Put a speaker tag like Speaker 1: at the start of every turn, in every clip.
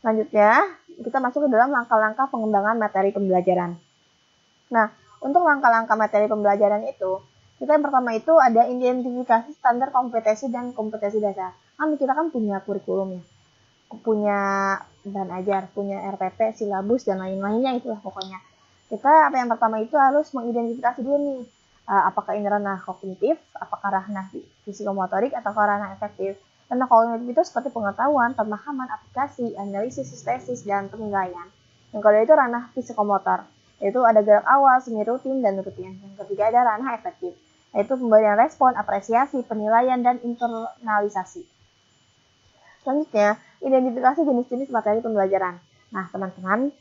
Speaker 1: Selanjutnya, kita masuk ke dalam langkah-langkah pengembangan materi pembelajaran. Nah, untuk langkah-langkah materi pembelajaran itu, kita yang pertama itu ada identifikasi standar kompetensi dan kompetensi dasar. Kita kan punya kurikulum ya, punya bahan ajar, punya RPP, silabus, dan lain-lainnya itulah pokoknya. Kita yang pertama itu harus mengidentifikasi dulu nih, apakah ini ranah kognitif, apakah ranah psikomotorik, atau ranah efektif. Ranah kognitif itu seperti pengetahuan, pemahaman, aplikasi, analisis, sintesis, dan penilaian. Yang kedua itu ranah psikomotor, yaitu ada gerak awal, semi rutin, dan rutin. Yang ketiga ada ranah efektif, yaitu pemberian respon, apresiasi, penilaian, dan internalisasi. Selanjutnya, identifikasi jenis-jenis materi pembelajaran. Nah, teman-teman,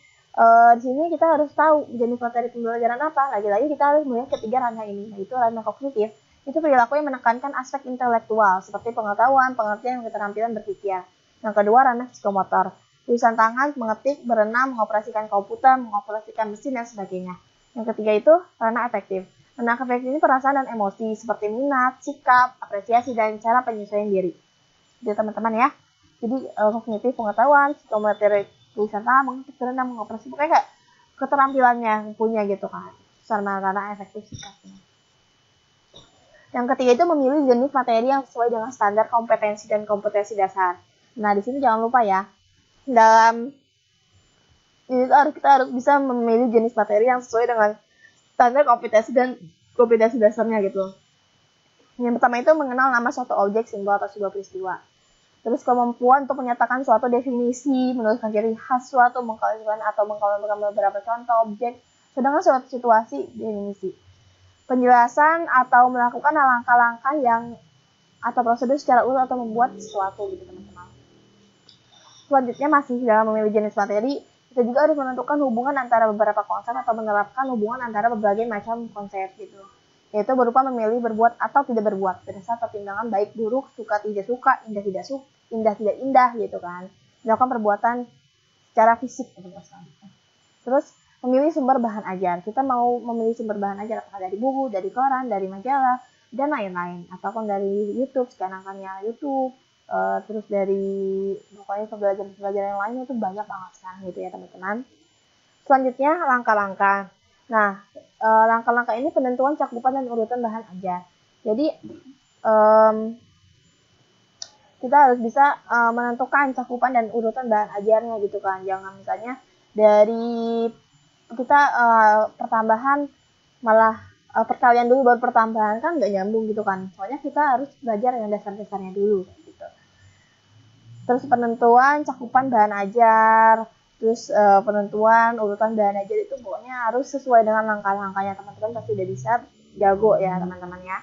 Speaker 1: di sini kita harus tahu jenis materi pembelajaran apa. Lagi-lagi kita harus melihat ketiga ranah ini, yaitu ranah kognitif. Itu perilaku yang menekankan aspek intelektual, seperti pengetahuan, pengertian, dan keterampilan berpikir. Yang kedua, ranah psikomotor. Tulisan tangan, mengetik, berenang, mengoperasikan komputer, mengoperasikan mesin, dan sebagainya. Yang ketiga itu, ranah efektif. Ranah efektif ini perasaan dan emosi, seperti minat, sikap, apresiasi, dan cara penyesuaian diri. Jadi teman-teman ya. Jadi kognitif pengetahuan, psikomotorik tulisan tangan, mengetik, berenang, mengoperasi, pokoknya kayak keterampilannya punya gitu kan. Sarana efektif sikapnya. Yang ketiga itu memilih jenis materi yang sesuai dengan standar kompetensi dan kompetensi dasar. Nah, di sini jangan lupa ya, dalam ini kita harus bisa memilih jenis materi yang sesuai dengan standar kompetensi dan kompetensi dasarnya gitu. Yang pertama itu mengenal nama suatu objek, simbol, atau sebuah peristiwa. Terus kemampuan untuk menyatakan suatu definisi, menuliskan ciri khas suatu, mengklasifikasikan atau mengkombinasikan beberapa contoh objek, sedangkan suatu situasi definisi. Penjelasan atau melakukan langkah-langkah yang atau prosedur secara utuh atau membuat sesuatu gitu teman-teman. Selanjutnya masih dalam memilih jenis materi, kita juga harus menentukan hubungan antara beberapa konsep atau menerapkan hubungan antara berbagai macam konsep gitu. Yaitu berupa memilih berbuat atau tidak berbuat berdasar pertimbangan baik buruk, suka tidak suka, indah tidak indah gitu kan. Melakukan perbuatan secara fisik gitu. Terus memilih sumber bahan ajar. Kita mau memilih sumber bahan ajar apakah dari buku, dari koran, dari majalah, dan lain-lain. Ataupun dari YouTube, scanangannya YouTube. Terus dari pokoknya pembelajaran yang lainnya itu banyak banget sekarang gitu ya teman-teman. Selanjutnya langkah-langkah. Nah, langkah-langkah ini penentuan cakupan dan urutan bahan ajar. Jadi kita harus bisa menentukan cakupan dan urutan bahan ajarnya gitu kan. Jangan misalnya dari kita pertambahan malah perkalian dulu baru pertambahan, kan nggak nyambung gitu kan. Soalnya kita harus belajar yang dasar-dasarnya dulu gitu. Terus penentuan cakupan bahan ajar, terus penentuan urutan bahan ajar itu pokoknya harus sesuai dengan langkah-langkahnya. Teman-teman pasti udah bisa jago ya teman-teman ya.